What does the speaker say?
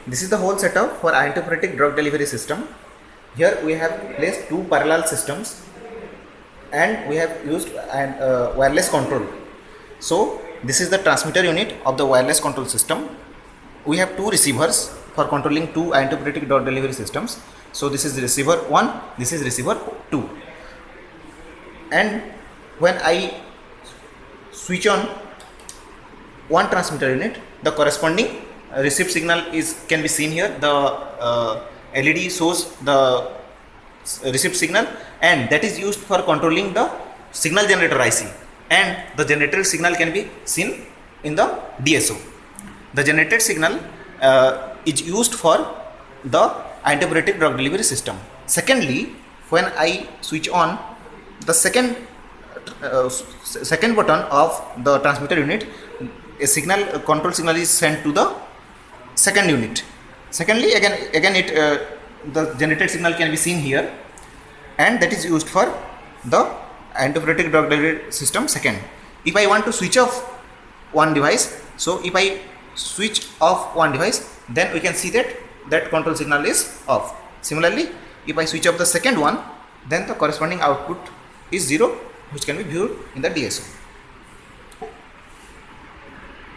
This is the whole setup for iontophoretic drug delivery system. Here we have placed two parallel systems and we have used wireless control. So this is the transmitter unit of the wireless control system. We have two receivers for controlling two iontophoretic drug delivery systems. So this is receiver 1, this is receiver 2. And when I switch on one transmitter unit, the corresponding receive signal can be seen here. The LED shows the receive signal, and that is used for controlling the signal generator IC, and the generated signal can be seen in the DSO. The generated signal is used for the iontophoretic drug delivery system. Secondly, when I switch on the second button of the transmitter unit, a control signal is sent to the second unit. Secondly, again the generated signal can be seen here, and that is used for the iontophoretic drug delivery system second. If I want to switch off one device, so if I switch off one device, then we can see that control signal is off. Similarly, if I switch off the second one, then the corresponding output is 0, which can be viewed in the DSO.